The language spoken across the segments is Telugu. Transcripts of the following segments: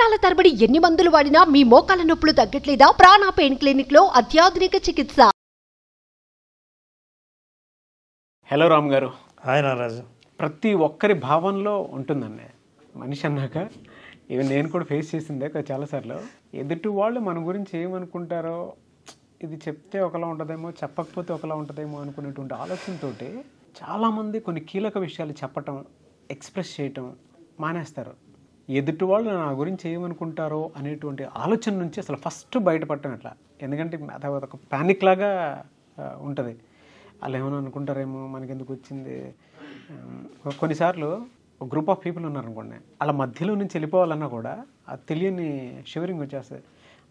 సంవత్సరాల తరబడి ఎన్ని మందులు వాడినా మీ మోకాల నొప్పులు తగ్గట్లేదా? ప్రాణ పెయిన్ క్లినిక్ లో అత్యాధునిక చికిత్స. హలో రామ్ గారు. హాయ్ నారాజు. ప్రతి ఒక్కరి భావనలో ఉంటుందండి మనిషి అన్నాక. ఇవి నేను కూడా ఫేస్ చేసిందే చాలాసార్లు. ఎదుటి వాళ్ళు మన గురించి ఏమనుకుంటారో, ఇది చెప్తే ఒకలా ఉంటుందేమో, చెప్పకపోతే ఒకలా ఉంటుందేమో అనుకునేటువంటి ఆలోచనతోటి చాలామంది కొన్ని కీలక విషయాలు చెప్పటం, ఎక్స్ప్రెస్ చేయటం మానేస్తారు. ఎదుటి వాళ్ళు నా గురించి ఏమనుకుంటారో అనేటువంటి ఆలోచన నుంచి అసలు ఫస్ట్ బయటపడటం ఎట్లా? ఎందుకంటే అది ఒక ప్యానిక్ లాగా ఉంటుంది. వాళ్ళు ఏమైనా అనుకుంటారేమో, మనకెందుకు వచ్చింది. కొన్నిసార్లు ఒక గ్రూప్ ఆఫ్ పీపుల్ ఉన్నారనుకోండి, అలా మధ్యలో నుంచి వెళ్ళిపోవాలన్నా కూడా ఆ తెలియని షివరింగ్ వచ్చేస్తుంది.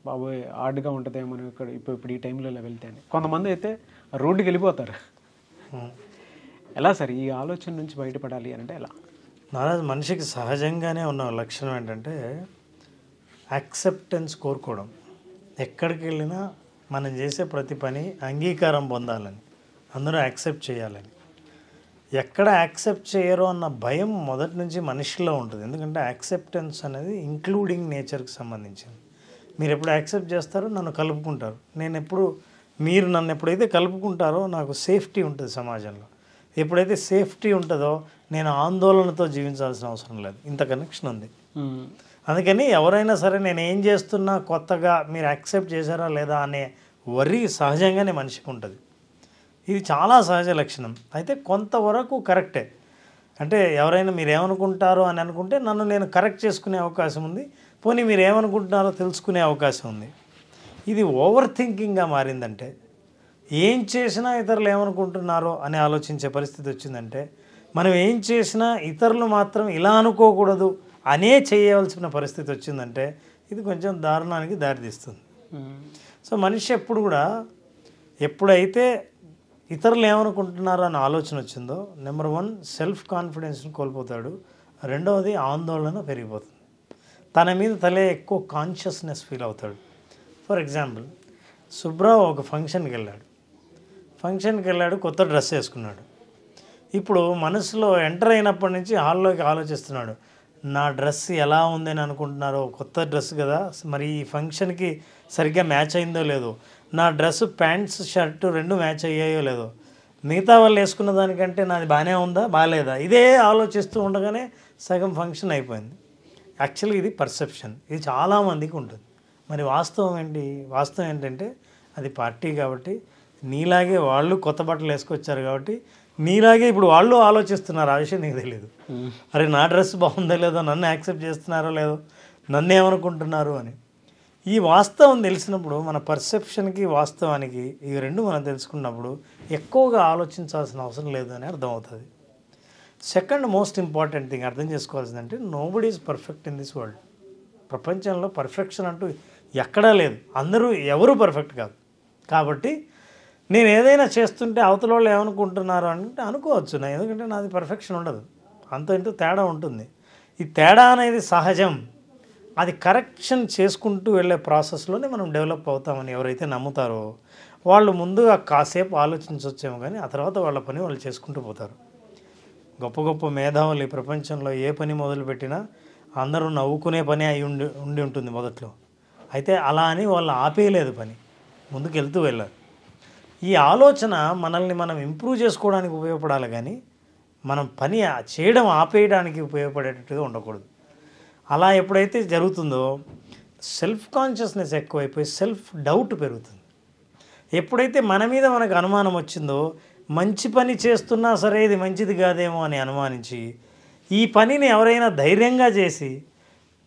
బాబోయ్ హార్డ్గా ఉంటుందేమో ఇప్పుడు ఈ టైంలో ఇలా వెళ్తే అని. కొంతమంది అయితే రోడ్డుకి వెళ్ళిపోతారు. ఎలా సార్ ఈ ఆలోచన నుంచి బయటపడాలి అంటే ఎలా? నారాజు, మనిషికి సహజంగానే ఉన్న లక్షణం ఏంటంటే యాక్సెప్టెన్స్ కోరుకోవడం. ఎక్కడికి వెళ్ళినా మనం చేసే ప్రతి పని అంగీకారం పొందాలని, అందరూ యాక్సెప్ట్ చేయాలని. ఎక్కడ యాక్సెప్ట్ చేయరో అన్న భయం మొదటి నుంచి మనిషిలో ఉంటుంది. ఎందుకంటే యాక్సెప్టెన్స్ అనేది ఇంక్లూడింగ్ నేచర్కి సంబంధించింది. మీరు ఎప్పుడు యాక్సెప్ట్ చేస్తారో నన్ను కలుపుకుంటారు. మీరు నన్ను ఎప్పుడైతే కలుపుకుంటారో నాకు సేఫ్టీ ఉంటుంది సమాజంలో. ఎప్పుడైతే సేఫ్టీ ఉంటుందో నేను ఆందోళనతో జీవించాల్సిన అవసరం లేదు. ఇంత కనెక్షన్ ఉంది. అందుకని ఎవరైనా సరే నేను ఏం చేస్తున్నా కొత్తగా మీరు యాక్సెప్ట్ చేశారా లేదా అనే వర్రీ సహజంగానే మనిషికి ఉంటుంది. ఇది చాలా సహజ లక్షణం. అయితే కొంతవరకు కరెక్టే. అంటే ఎవరైనా మీరు ఏమనుకుంటారో అని అనుకుంటే నన్ను నేను కరెక్ట్ చేసుకునే అవకాశం ఉంది. పోనీ మీరు ఏమనుకుంటున్నారో తెలుసుకునే అవకాశం ఉంది. ఇది ఓవర్ థింకింగ్గా మారిందంటే, ఏం చేసినా ఇతరులు ఏమనుకుంటున్నారో అని ఆలోచించే పరిస్థితి వచ్చిందంటే, మనం ఏం చేసినా ఇతరులు మాత్రం ఇలా అనుకోకూడదు అనే చేయవలసిన పరిస్థితి వచ్చిందంటే ఇది కొంచెం దారుణానికి దారితీస్తుంది. సో మనిషి ఎప్పుడైతే ఇతరులు ఏమనుకుంటున్నారో అని ఆలోచన వచ్చిందో, నెంబర్ 1 సెల్ఫ్ కాన్ఫిడెన్స్ని కోల్పోతాడు. రెండవది ఆందోళన పెరిగిపోతుంది. తన మీద తలే ఎక్కువ కాన్షియస్నెస్ ఫీల్ అవుతాడు. ఫర్ ఎగ్జాంపుల్, సుబ్రావ్ ఒక ఫంక్షన్కి వెళ్ళాడు, కొత్త డ్రెస్ వేసుకున్నాడు. ఇప్పుడు మనసులో ఎంటర్ అయినప్పటి నుంచి హాల్లోకి ఆలోచిస్తున్నాడు, నా డ్రెస్ ఎలా ఉందని అనుకుంటున్నారో, కొత్త డ్రెస్ కదా, మరి ఈ ఫంక్షన్కి సరిగ్గా మ్యాచ్ అయిందో లేదో, నా డ్రెస్ ప్యాంట్స్ షర్టు 2 మ్యాచ్ అయ్యాయో లేదో, మిగతా వాళ్ళు వేసుకున్న దానికంటే నాది బాగానే ఉందా బాగాలేదా, ఇదే ఆలోచిస్తూ ఉండగానే సగం ఫంక్షన్ అయిపోయింది. యాక్చువల్గా ఇది పర్సెప్షన్. ఇది చాలామందికి ఉంటుంది. మరి వాస్తవం ఏంటంటే అది పార్టీ కాబట్టి, నీలాగే వాళ్ళు కొత్త బట్టలు వేసుకొచ్చారు కాబట్టి నీలాగే ఇప్పుడు వాళ్ళు ఆలోచిస్తున్నారు. ఆ విషయం నీకు తెలియదు. అరే నా డ్రెస్ బాగుందో లేదో, నన్ను యాక్సెప్ట్ చేస్తున్నారో లేదో, నన్ను ఏమనుకుంటున్నారు అని. ఈ వాస్తవం తెలిసినప్పుడు, మన పర్సెప్షన్కి వాస్తవానికి ఈ రెండు మనం తెలుసుకున్నప్పుడు ఎక్కువగా ఆలోచించాల్సిన అవసరం లేదు అని అర్థమవుతుంది. సెకండ్ మోస్ట్ ఇంపార్టెంట్ థింగ్ అర్థం చేసుకోవాల్సిందంటే, nobody is perfect in this world. ప్రపంచంలో పర్ఫెక్షన్ అంటూ ఎక్కడా లేదు. ఎవరు పర్ఫెక్ట్ కాదు. కాబట్టి నేను ఏదైనా చేస్తుంటే అవతల వాళ్ళు ఏమనుకుంటున్నారు అంటే అనుకోవచ్చు, ఎందుకంటే నాది పర్ఫెక్షన్ ఉండదు, అంత ఇంటూ తేడా ఉంటుంది. ఈ తేడా అనేది సహజం. అది కరెక్షన్ చేసుకుంటూ వెళ్ళే ప్రాసెస్లోనే మనం డెవలప్ అవుతామని ఎవరైతే నమ్ముతారో వాళ్ళు ముందుగా కాసేపు ఆలోచించవచ్చేమో, కానీ ఆ తర్వాత వాళ్ళ పని వాళ్ళు చేసుకుంటూ పోతారు. గొప్ప గొప్ప మేధావులు ఈ ప్రపంచంలో ఏ పని మొదలుపెట్టినా అందరూ నవ్వుకునే పని అయి ఉండి ఉంటుంది మొదట్లో. అయితే అలా అని వాళ్ళు ఆపేయలేదు, పని ముందుకు వెళ్తూ వెళ్ళారు. ఈ ఆలోచన మనల్ని మనం ఇంప్రూవ్ చేసుకోవడానికి ఉపయోగపడాలి, కానీ మనం పని చేయడం ఆపేయడానికి ఉపయోగపడేటట్టుగా ఉండకూడదు. అలా ఎప్పుడైతే జరుగుతుందో సెల్ఫ్ కాన్షియస్నెస్ ఎక్కువైపోయి సెల్ఫ్ డౌట్ పెరుగుతుంది. ఎప్పుడైతే మన మీద మనకు అనుమానం వచ్చిందో, మంచి పని చేస్తున్నా సరే ఇది మంచిది కాదేమో అని అనుమానించి ఈ పనిని ఎవరైనా ధైర్యంగా చేసి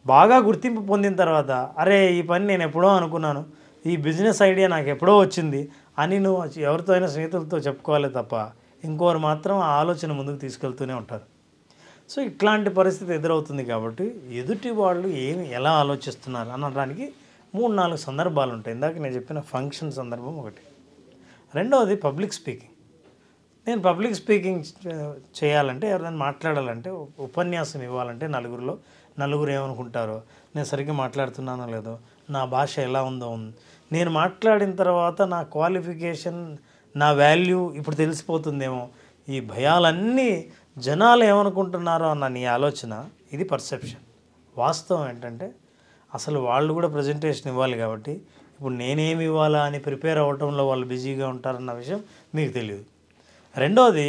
బాగా గుర్తింపు పొందిన తర్వాత, అరే ఈ పని నేను ఎప్పుడో అనుకున్నాను, ఈ బిజినెస్ ఐడియా నాకు ఎప్పుడో వచ్చింది అని నువ్వు ఎవరితో అయినా స్నేహితులతో చెప్పుకోవాలి తప్ప ఇంకోరు మాత్రం ఆ ఆలోచన ముందుకు తీసుకెళ్తూనే ఉంటారు. సో ఇట్లాంటి పరిస్థితి ఎదురవుతుంది. కాబట్టి ఎదుటి వాళ్ళు ఎలా ఆలోచిస్తున్నారు అనడానికి 3-4 సందర్భాలు ఉంటాయి. ఇందాక నేను చెప్పిన ఫంక్షన్ సందర్భం ఒకటి. రెండవది పబ్లిక్ స్పీకింగ్. నేను పబ్లిక్ స్పీకింగ్ చేయాలంటే, ఎవరైనా మాట్లాడాలంటే, ఉపన్యాసం ఇవ్వాలంటే నలుగురు ఏమనుకుంటారో, నేను సరిగ్గా మాట్లాడుతున్నానో లేదో, నా భాష ఎలా ఉందో, నేను మాట్లాడిన తర్వాత నా క్వాలిఫికేషన్, నా వాల్యూ ఇప్పుడు తెలిసిపోతుందేమో, ఈ భయాలన్నీ జనాలు ఏమనుకుంటున్నారో అన్న నీ ఆలోచన, ఇది పర్సెప్షన్. వాస్తవం ఏంటంటే అసలు వాళ్ళు కూడా ప్రజెంటేషన్ ఇవ్వాలి కాబట్టి ఇప్పుడు నేనేమి ఇవ్వాలా అని ప్రిపేర్ అవ్వటంలో వాళ్ళు బిజీగా ఉంటారన్న విషయం మీకు తెలియదు. రెండోది,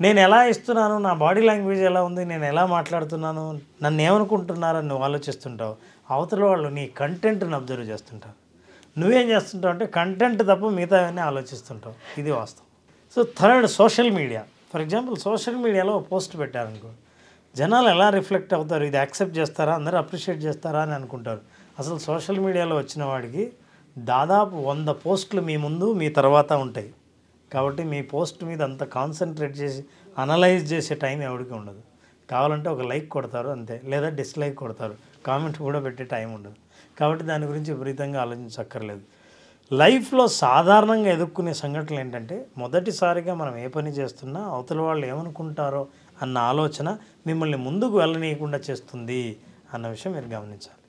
నేను ఎలా ఇస్తున్నాను, నా బాడీ లాంగ్వేజ్ ఎలా ఉంది, నేను ఎలా మాట్లాడుతున్నాను, నన్ను ఏమనుకుంటున్నారని నువ్వు ఆలోచిస్తుంటావు. అవతల వాళ్ళు నీ కంటెంట్ని అబ్జర్వ్ చేస్తుంటారు. నువ్వేం చేస్తుంటావు అంటే కంటెంట్ తప్ప మిగతావన్నీ ఆలోచిస్తుంటావు. ఇది వాస్తవం. So third, social media. For example social మీడియాలో పోస్ట్ పెట్టారనుకో, జనాలు ఎలా రిఫ్లెక్ట్ అవుతారు, ఇది యాక్సెప్ట్ చేస్తారా, అందరూ అప్రిషియేట్ చేస్తారా అని అనుకుంటారు. అసలు సోషల్ మీడియాలో వచ్చిన వాడికి దాదాపు 100 పోస్టులు మీ ముందు మీ తర్వాత ఉంటాయి. కాబట్టి మీ పోస్ట్ మీద అంత కాన్సన్ట్రేట్ చేసి అనలైజ్ చేసే టైం ఎవరికి ఉండదు. కావాలంటే ఒక లైక్ కొడతారు అంతే, లేదా డిస్లైక్ కొడతారు, కామెంట్ కూడా పెట్టే టైం ఉండదు. కాబట్టి దాని గురించి విపరీతంగా ఆలోచించక్కర్లేదు. లైఫ్లో సాధారణంగా ఎదుర్కొనే సంఘటనలు ఏంటంటే, మొదటిసారిగా మనం ఏ పని చేస్తున్నా అవతల వాళ్ళు ఏమనుకుంటారో అన్న ఆలోచన మిమ్మల్ని ముందుకు వెళ్ళనీయకుండా చేస్తుంది అన్న విషయం మీరు గమనించాలి.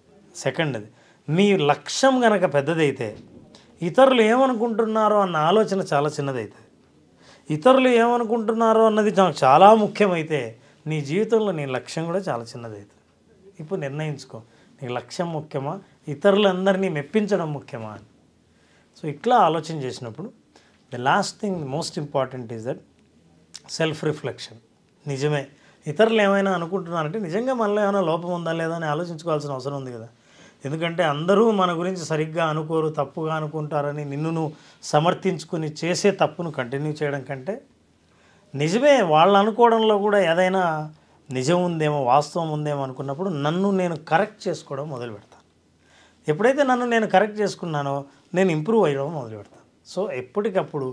సెకండ్ది, మీ లక్ష్యం కనుక పెద్దదైతే ఇతరులు ఏమనుకుంటున్నారో అన్న ఆలోచన చాలా చిన్నదవుతుంది. ఇతరులు ఏమనుకుంటున్నారో అన్నది నాకు చాలా ముఖ్యమైతే నీ జీవితంలో నీ లక్ష్యం కూడా చాలా చిన్నదవుతుంది. ఇప్పుడు నిర్ణయించుకో, నీ లక్ష్యం ముఖ్యమా, ఇతరులందరినీ మెప్పించడం ముఖ్యమా అని. సో ఇట్లా ఆలోచన చేసినప్పుడు the last thing most important is that self reflection. నిజమే, ఇతరులు ఏమైనా అనుకుంటున్నారంటే నిజంగా మనలో ఏమైనా లోపం ఉందా లేదా అని ఆలోచించుకోవాల్సిన అవసరం ఉంది కదా. ఎందుకంటే అందరూ మన గురించి సరిగ్గా అనుకోరు, తప్పుగా అనుకుంటారని నిన్ను నువ్వు సమర్థించుకుని చేసే తప్పును కంటిన్యూ చేయడం కంటే, నిజమే వాళ్ళు అనుకోవడంలో కూడా ఏదైనా నిజం ఉందేమో, వాస్తవం ఉందేమో అనుకున్నప్పుడు నన్ను నేను కరెక్ట్ చేసుకోవడం మొదలు పెడతాను. ఎప్పుడైతే నన్ను నేను కరెక్ట్ చేసుకున్నానో నేను ఇంప్రూవ్ అయ్యడం మొదలు పెడతాను. సో ఎప్పటికప్పుడు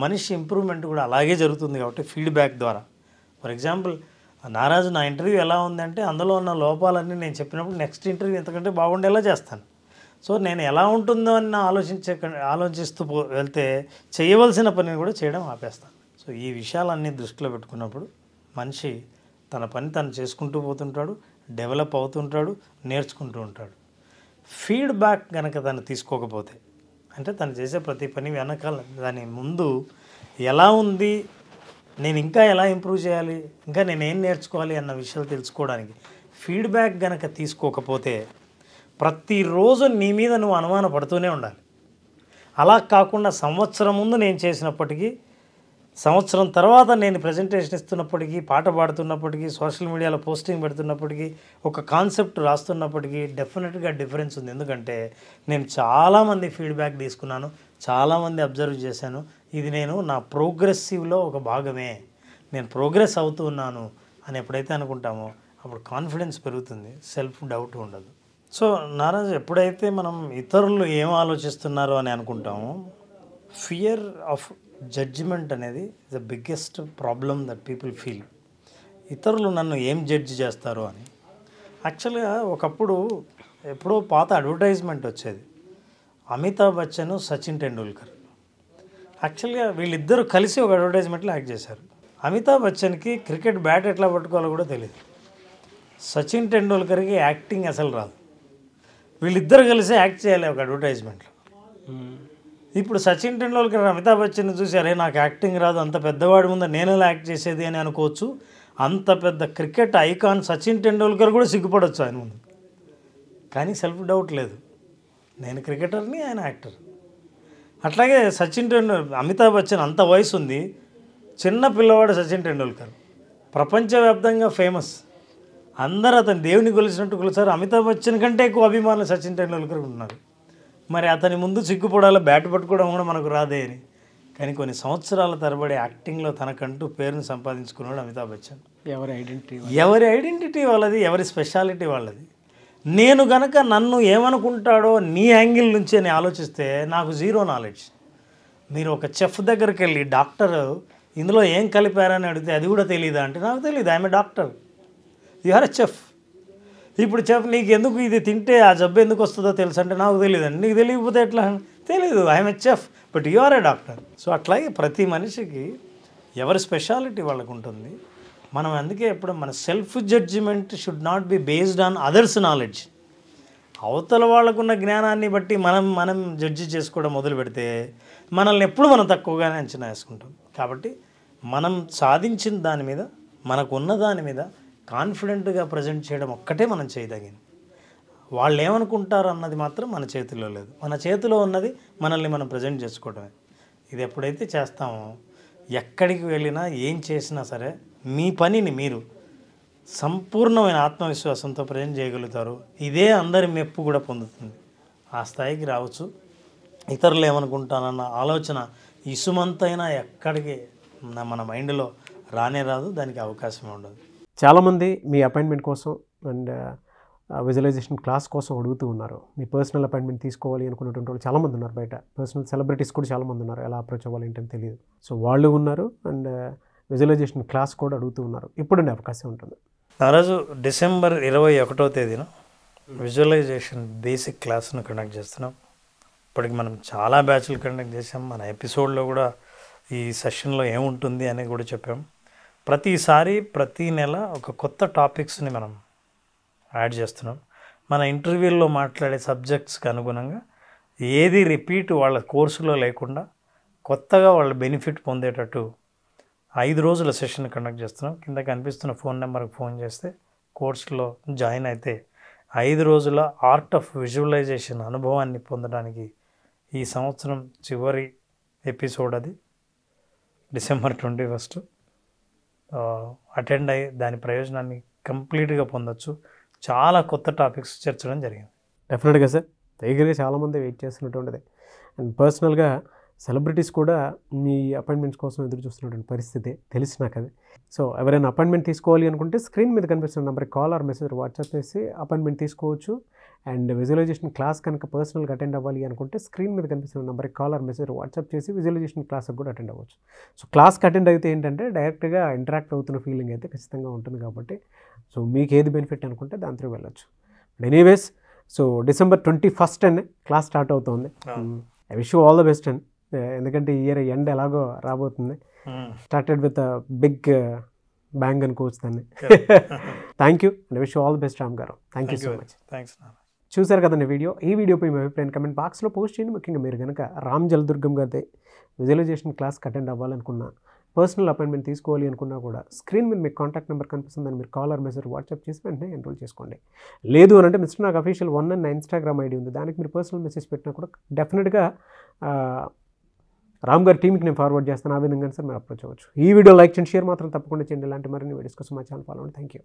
మనిషి ఇంప్రూవ్మెంట్ కూడా అలాగే జరుగుతుంది. కాబట్టి ఫీడ్బ్యాక్ ద్వారా, ఫర్ ఎగ్జాంపుల్ నారాజు నా ఇంటర్వ్యూ ఎలా ఉందంటే అందులో ఉన్న లోపాలన్నీ నేను చెప్పినప్పుడు నెక్స్ట్ ఇంటర్వ్యూ ఎంతకంటే బాగుండేలా చేస్తాను. సో నేను ఎలా ఉంటుందో అని ఆలోచిస్తూ వెళ్తే చేయవలసిన పనిని కూడా చేయడం ఆపేస్తాను. సో ఈ విషయాలన్నీ దృష్టిలో పెట్టుకున్నప్పుడు మనిషి తన పని తను చేసుకుంటూ పోతుంటాడు, డెవలప్ అవుతుంటాడు, నేర్చుకుంటూ ఉంటాడు. ఫీడ్బ్యాక్ కనుక తను తీసుకోకపోతే, అంటే తను చేసే ప్రతి పని వెనకాల దాని ముందు ఎలా ఉంది, నేను ఇంకా ఎలా ఇంప్రూవ్ చేయాలి, ఇంకా నేనేం నేర్చుకోవాలి అన్న విషయాలు తెలుసుకోవడానికి ఫీడ్బ్యాక్ కనుక తీసుకోకపోతే ప్రతిరోజు నీ మీద నువ్వు అనుమాన పడుతూనే ఉండాలి. అలా కాకుండా సంవత్సరం ముందు నేను చేసినప్పటికీ, సంవత్సరం తర్వాత నేను ప్రజెంటేషన్ ఇస్తున్నప్పటికీ, పాట పాడుతున్నప్పటికీ, సోషల్ మీడియాలో పోస్టింగ్ పెడుతున్నప్పటికీ, ఒక కాన్సెప్ట్ రాస్తున్నప్పటికీ డెఫినెట్గా డిఫరెన్స్ ఉంది. ఎందుకంటే నేను చాలామంది ఫీడ్బ్యాక్ తీసుకున్నాను, చాలామంది అబ్జర్వ్ చేశాను. ఇది నేను నా ప్రోగ్రెసివ్లో ఒక భాగమే, నేను ప్రోగ్రెస్ అవుతూ ఉన్నాను అని ఎప్పుడైతే అనుకుంటామో అప్పుడు కాన్ఫిడెన్స్ పెరుగుతుంది, సెల్ఫ్ డౌట్ ఉండదు. సో నారాజు, ఎప్పుడైతే మనం ఇతరులు ఏం ఆలోచిస్తున్నారో అని అనుకుంటామో, ఫియర్ ఆఫ్ జడ్జిమెంట్ అనేది the biggest problem that people feel. ఇతరులు నన్ను ఏం జడ్జి చేస్తారో అని. యాక్చువల్గా ఒకప్పుడు ఎప్పుడో పాత అడ్వర్టైజ్మెంట్ వచ్చేది, అమితాబ్ బచ్చన్, సచిన్ టెండూల్కర్. యాక్చువల్గా వీళ్ళిద్దరూ కలిసి ఒక అడ్వర్టైజ్మెంట్లో యాక్ట్ చేశారు. అమితాబ్ బచ్చన్కి క్రికెట్ బ్యాట్ ఎట్లా పట్టుకోవాలో కూడా తెలియదు, సచిన్ టెండూల్కర్కి యాక్టింగ్ అసలు రాదు. వీళ్ళిద్దరు కలిసి యాక్ట్ చేయాలి ఒక అడ్వర్టైజ్మెంట్లో. ఇప్పుడు సచిన్ టెండూల్కర్ అమితాబ్ బచ్చన్ చూసి, అరే నాకు యాక్టింగ్ రాదు, అంత పెద్దవాడి ముందు నేను ఎలా యాక్ట్ చేసేది అని అనుకోవచ్చు. అంత పెద్ద క్రికెట్ ఐకాన్ సచిన్ టెండూల్కర్ కూడా సిగ్గుపడవచ్చు ఆయన ముందు. కానీ సెల్ఫ్ డౌట్ లేదు, నేను క్రికెటర్ని, ఆయన యాక్టర్. అట్లాగే అమితాబ్ బచ్చన్ అంత వయసు ఉంది, చిన్న పిల్లవాడు సచిన్ టెండూల్కర్, ప్రపంచవ్యాప్తంగా ఫేమస్, అందరూ అతను దేవుని కొలిసినట్టు కొలిసారు. అమితాబ్ బచ్చన్ కంటే ఎక్కువ అభిమానులు సచిన్ టెండూల్కర్ ఉన్నారు. మరి అతని ముందు సిగ్గుపడాలి, బ్యాట్ పట్టుకోవడం కూడా మనకు రాదే అని. కానీ కొన్ని సంవత్సరాల తరబడి యాక్టింగ్లో తనకంటూ పేరుని సంపాదించుకున్నాడు అమితాబ్ బచ్చన్. ఎవరి ఐడెంటిటీ వాళ్ళది, ఎవరి స్పెషాలిటీ వాళ్ళది. నేను గనక నన్ను ఏమనుకుంటాడో నీ యాంగిల్ నుంచి అని ఆలోచిస్తే నాకు జీరో నాలెడ్జ్. మీరు ఒక చెఫ్ దగ్గరికి వెళ్ళి, డాక్టర్ ఇందులో ఏం కలిపారని అడిగితే అది కూడా తెలియదా అంటే, నాకు తెలియదు, I'm a doctor, you are a chef. ఇప్పుడు చెఫ్ నీకు ఎందుకు ఇది తింటే ఆ జబ్బు ఎందుకు వస్తుందో తెలుసు అంటే, నాకు తెలియదండి. నీకు తెలియకపోతే ఎట్లా? తెలీదు, I'm a chef, but you are a doctor. So అట్లాగే ప్రతి మనిషికి ఎవరి స్పెషాలిటీ వాళ్ళకు ఉంటుంది. మనం అందుకే ఎప్పుడు మన self judgement should not be based on others knowledge. అవతల వాళ్ళకున్న జ్ఞానాన్ని బట్టి మనం జడ్జి చేసుకోవడం మొదలు పెడితే మనల్ని ఎప్పుడు మనం తక్కువగానే అంచనా వేసుకుంటాం. కాబట్టి మనం సాధించిన దాని మీద, మనకున్న దాని మీద కాన్ఫిడెంట్గా ప్రజెంట్ చేయడం ఒక్కటే మనం చేయదగింది. వాళ్ళు ఏమనుకుంటారు అన్నది మాత్రం మన చేతిలో లేదు. మన చేతిలో ఉన్నది మనల్ని మనం ప్రజెంట్ చేసుకోవడమే. ఇది ఎప్పుడైతే చేస్తామో ఎక్కడికి వెళ్ళినా ఏం చేసినా సరే మీ పనిని మీరు సంపూర్ణమైన ఆత్మవిశ్వాసంతో ప్రజెంట్ చేయగలుగుతారు. ఇదే అందరి మెప్పు కూడా పొందుతుంది. ఆ స్థాయికి రావచ్చు. ఇతరులు ఏమనుకుంటానన్న ఆలోచన ఇసుమంతైనా ఎక్కడికి మన మైండ్లో రానే రాదు, దానికి అవకాశమే ఉండదు. చాలామంది మీ అపాయింట్మెంట్ కోసం అండ్ విజువలైజేషన్ క్లాస్ కోసం అడుగుతూ ఉన్నారు. మీ పర్సనల్ అపాయింట్మెంట్ తీసుకోవాలి అనుకున్నటువంటి వాళ్ళు చాలామంది ఉన్నారు. బయట పర్సనల్ సెలబ్రిటీస్ కూడా చాలామంది ఉన్నారు. ఎలా అప్రోచ్ అవ్వాలి ఏంటని తెలియదు. సో వాళ్ళు ఉన్నారు అండ్ విజువలైజేషన్ క్లాస్ కూడా అడుగుతూ ఉన్నారు. ఇప్పుడు అవకాశం ఉంటుంది. ఆ రోజు డిసెంబర్ 21వ తేదీన విజువలైజేషన్ బేసిక్ క్లాస్ను కండక్ట్ చేస్తున్నాం. ఇప్పటికి మనం చాలా బ్యాచ్లు కండక్ట్ చేసాం. మన ఎపిసోడ్లో కూడా ఈ సెషన్లో ఏముంటుంది అని కూడా చెప్పాం. ప్రతిసారి ప్రతి నెల ఒక కొత్త టాపిక్స్ని మనం యాడ్ చేస్తున్నాం. మన ఇంటర్వ్యూల్లో మాట్లాడే సబ్జెక్ట్స్కి అనుగుణంగా ఏది రిపీట్ వాళ్ళ కోర్సులో లేకుండా కొత్తగా వాళ్ళ బెనిఫిట్ పొందేటట్టు 5 రోజుల సెషన్ కండక్ట్ చేస్తున్నాం. కింద కనిపిస్తున్న ఫోన్ నెంబర్కి ఫోన్ చేస్తే కోర్సులో జాయిన్ అయితే 5 రోజుల ఆర్ట్ ఆఫ్ విజువలైజేషన్ అనుభవాన్ని పొందడానికి ఈ సంవత్సరం చివరి ఎపిసోడ్ అది డిసెంబర్ 21 అటెండ్ అయ్యి దాని ప్రయోజనాన్ని కంప్లీట్గా పొందొచ్చు. చాలా కొత్త టాపిక్స్ చేర్చడం జరిగింది. డెఫినెట్గా సార్, దగ్గరగా చాలామంది వెయిట్ చేస్తున్నటువంటిది. అండ్ పర్సనల్గా సెలబ్రిటీస్ కూడా మీ అపాయింట్మెంట్స్ కోసం ఎదురు చూస్తున్నటువంటి పరిస్థితి తెలిసి నాకు అది. సో ఎవరైనా అపాయింట్మెంట్ తీసుకోవాలి అనుకుంటే స్క్రీన్ మీద కనిపిస్తున్న నెంబర్కి కాల్ ఆర్ మెసేజ్ వాట్సాప్ చేసి అపాయింట్మెంట్ తీసుకోవచ్చు. అండ్ విజువలైజేషన్ క్లాస్ కనుక పర్సనల్గా అటెండ్ అవ్వాలి అనుకుంటే స్క్రీన్ మీద కనిపిస్తున్న నెంబర్కి కాల్ ఆర్ మెసేజ్ వాట్సాప్ చేసి విజువలైజేషన్ క్లాస్కి కూడా అటెండ్ అవ్వచ్చు. సో క్లాస్కి అటెండ్ అయితే ఏంటంటే డైరెక్ట్గా ఇంటరాక్ట్ అవుతున్న ఫీలింగ్ అయితే ఖచ్చితంగా ఉంటుంది కాబట్టి సో మీకు ఏది బెనిఫిట్ అనుకుంటే దాంతో వెళ్ళొచ్చు. ఎనీవేస్ సో డిసెంబర్ 21 అనే క్లాస్ స్టార్ట్ అవుతుంది. I wish you all the best and ఎందుకంటే ఈ ఇయర్ ఎండ్ ఎలాగో రాబోతుంది. స్టార్టెడ్ విత్ బిగ్ బ్యాంగ్ అనుకోవచ్చు దాన్ని. Thank you and wish you all the best Ram garu. Thank you so much. Thanks. చూసారు కదండి వీడియో. ఈ వీడియోపై మీ అభిప్రాయం కమెంట్ బాక్స్లో పోస్ట్ చేయండి. ముఖ్యంగా మీరు కనుక రామ్ జలదుర్గం గారి విజువలైజేషన్ క్లాస్కి అటెండ్ అవ్వాలనుకున్నా, పర్సనల్ అపాయింట్మెంట్ తీసుకోవాలి అనుకున్నా కూడా స్క్రీన్ మీద మీకు కాంటాక్ట్ నెంబర్ కనిపిస్తుందని మీరు కాల్ ఆర్ మెసేజ్ వాట్సాప్ చేసి వెంటనే ఎన్రోల్ చేసుకోండి. లేదు అని అంటే మిస్టర్ నాగ్ అఫీషియల్ 1 అని నా ఇన్స్టాగ్రామ్ ఐడి ఉంది, దానికి మీరు పర్సనల్ మెసేజ్ పెట్టినా కూడా డెఫినెట్గా రామ్ గారి టీమ్కి నేను ఫార్వర్డ్ చేస్తాను. ఆ విధంగా సార్ మీరు అప్రోచ్ అవ్వచ్చు. ఈ వీడియో లైక్ చేయండి, షేర్ మాత్రం తప్పకుండా చేయండి. ఇలాంటి మరిన్ని వీడియోస్ కోసం మా ఛానల్ ఫాలో అవ్వండి. Thank you.